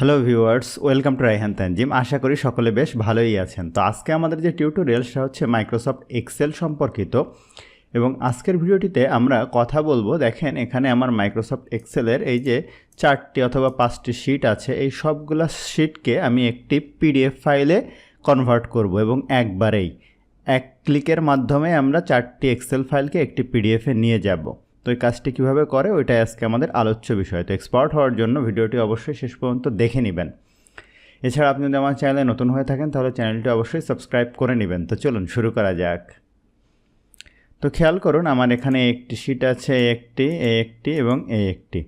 Hello viewers, welcome to Raihan Tanjim. আশা করি সকলে বেশ ভালোই আছেন। তো আজকে আমাদের যে টিউটোরিয়াল সেটা হচ্ছে মাইক্রোসফট এক্সেল সম্পর্কিত, এবং আজকের ভিডিওটিতে আমরা কথা বলবো। দেখেন এখানে আমার মাইক্রোসফট এক্সেলের এই যে 4টি অথবা 5টি শিট আছে, এই সবগুলো শিটকে আমি একটি পিডিএফ ফাইলে কনভার্ট করব এবং একবারেই এক ক্লিকের মাধ্যমে আমরা 4টি এক্সেল ফাইলকে একটি পিডিএফে নিয়ে যাব। তো এই কাজটি কীভাবে করে ওইটাই আজকে আমাদের আলোচ্য বিষয়। তো এক্সপার্ট হওয়ার জন্য ভিডিওটি অবশ্যই শেষ পর্যন্ত দেখে নেবেন। এছাড়া আপনি যদি আমার চ্যানেলে নতুন হয়ে থাকেন তাহলে চ্যানেলটি অবশ্যই সাবস্ক্রাইব করে নেবেন। তো চলুন শুরু করা যাক। তো খেয়াল করুন, আমার এখানে একটি শিট আছে, একটি এবং একটি।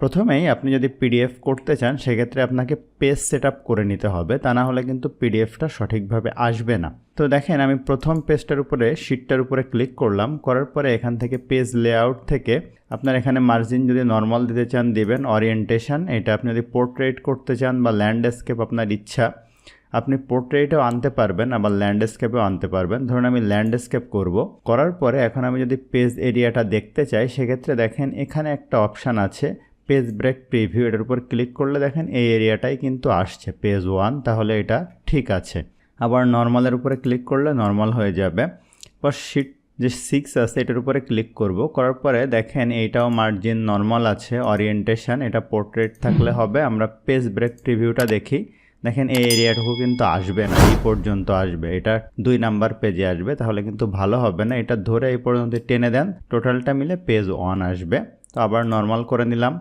প্রথমেই আপনি যদি পিডিএফ করতে চান সেক্ষেত্রে আপনাকে পেজ সেট আপ করে নিতে হবে, তা না হলে কিন্তু পিডিএফটা সঠিকভাবে আসবে না। তো দেখেন আমি প্রথম পেজটার উপরে শিটটার উপরে ক্লিক করলাম, করার পরে এখান থেকে পেজ লেআউট থেকে আপনার এখানে মার্জিন যদি নর্মাল দিতে চান দিবেন, ওরিয়েন্টেশন এটা আপনি যদি পোর্ট্রেট করতে চান বা ল্যান্ডস্কেপ আপনার ইচ্ছা, আপনি পোর্ট্রেটেও আনতে পারবেন আবার ল্যান্ডস্কেপেও আনতে পারবেন। ধরুন আমি ল্যান্ডস্কেপ করব, করার পরে এখন আমি যদি পেজ এরিয়াটা দেখতে চাই সেক্ষেত্রে দেখেন এখানে একটা অপশান আছে পেজ ব্রেক প্রিভিউ, এটার উপর ক্লিক করলে দেখেন এই এরিয়াটাই কিন্তু আসছে পেজ 1, তাহলে এটা ঠিক আছে। আবার নর্মালের উপরে ক্লিক করলে নর্মাল হয়ে যাবে। পর শিট যে 6 আছে এটার উপরে ক্লিক করব, করার পরে দেখেন এইটাও মার্জিন নর্মাল আছে, ওরিয়েন্টেশন এটা পোর্ট্রেট থাকলে হবে। আমরা পেজ ব্রেক প্রিভিউটা দেখি, দেখেন এই এরিয়াটুকু কিন্তু আসবে না, এই পর্যন্ত আসবে, এটা 2 নাম্বার পেজে আসবে, তাহলে কিন্তু ভালো হবে না। এটা ধরে এই পর্যন্ত টেনে দেন, টোটালটা মিলে পেজ 1 আসবে। তো আবার নর্মাল করে নিলাম।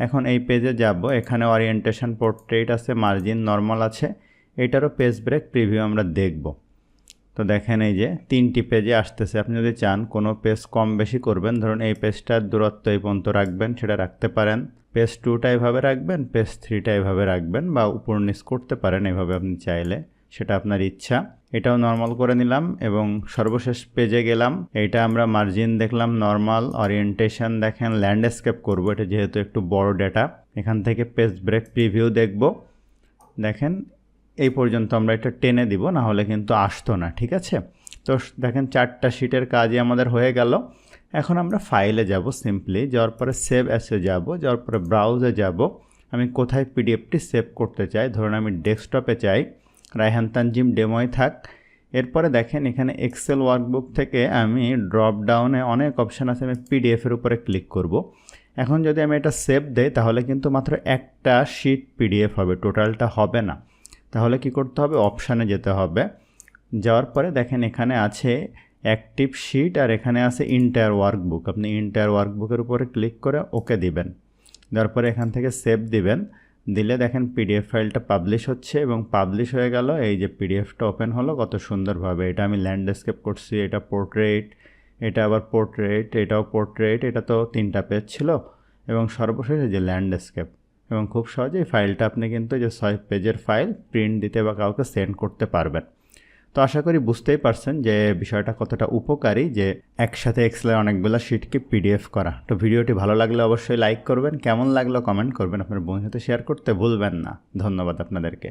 এখন এই পেজে যাব, এখানে ওরিয়েন্টেশন পোর্ট্রেট আছে, মার্জিন নর্মাল আছে, এটারও পেজ ব্রেক প্রিভিউ আমরা দেখব। তো দেখেন এই যে 3টি পেজে আসতেছে। আপনি যদি চান কোনো পেজ কম বেশি করবেন, ধরুন এই পেজটার দূরত্ব এই পর্যন্ত রাখবেন, সেটা রাখতে পারেন। পেজ 2টা এভাবে রাখবেন, পেজ 3টা এভাবে রাখবেন, বা উপর নিচ করতে পারেন এভাবে আপনি চাইলে, সেটা আপনার ইচ্ছা। এটাও নর্মাল করে নিলাম এবং সর্বশেষ পেজে গেলাম। এইটা আমরা মার্জিন দেখলাম নর্মাল, ওরিয়েন্টেশন দেখেন ল্যান্ডস্কেপ করব, এটা যেহেতু একটু বড় ডেটা। এখান থেকে পেজ ব্রেক প্রিভিউ দেখব, দেখেন এই পর্যন্ত আমরা এটা টেনে দিব, না হলে কিন্তু আসতো না, ঠিক আছে। তো দেখেন 4টা শিটের কাজই আমাদের হয়ে গেল। এখন আমরা ফাইলে যাব, সিম্পলি যাওয়ার পরে সেভ অ্যাসে যাব, যাওয়ার পরে ব্রাউজে যাব। আমি কোথায় পিডিএফটি সেভ করতে চাই, ধরুন আমি ডেস্কটপে চাই, রায়হান তানজিম ডেমোয় থাক। এরপরে দেখেন এখানে এক্সেল ওয়ার্কবুক থেকে আমি ড্রপ ডাউনে অনেক অপশান আছে, আমি পিডিএফের উপরে ক্লিক করব। এখন যদি আমি এটা সেভ দেই তাহলে কিন্তু মাত্র একটা শিট পিডিএফ হবে, টোটালটা হবে না। তাহলে কি করতে হবে, অপশানে যেতে হবে। যাওয়ার পরে দেখেন এখানে আছে অ্যাক্টিভ শিট আর এখানে আছে ইন্টায়ার ওয়ার্কবুক। আপনি ইন্টায়ার ওয়ার্কবুকের উপরে ক্লিক করে ওকে দিবেন, দেওয়ার পরে এখান থেকে সেভ দিবেন। দিলে দেখেন পিডিএফ ফাইলটা পাবলিশ হচ্ছে এবং পাবলিশ হয়ে গেল। এই যে পিডিএফটা ওপেন হলো কত সুন্দরভাবে। এটা আমি ল্যান্ডস্কেপ করছি, এটা পোর্ট্রেট, এটা আবার পোর্ট্রেট, এটাও পোর্ট্রেট, এটা তো 3টা পেজ ছিল, এবং সর্বশেষে যে ল্যান্ডস্কেপ। এবং খুব সহজেই ফাইলটা আপনি কিন্তু যে 6 পেজের ফাইল প্রিন্ট দিতে বা কাউকে সেন্ড করতে পারবেন। তো আশা করি বুঝতেই পারছেন যে বিষয়টা কতটা উপকারী, যে একসাথে এক্সেলের অনেকগুলো শিটকে পিডিএফ করা। তো ভিডিওটি ভালো লাগলে অবশ্যই লাইক করবেন, কেমন লাগলো কমেন্ট করবেন, আপনার বন্ধুদের সাথে শেয়ার করতে ভুলবেন না। ধন্যবাদ আপনাদেরকে।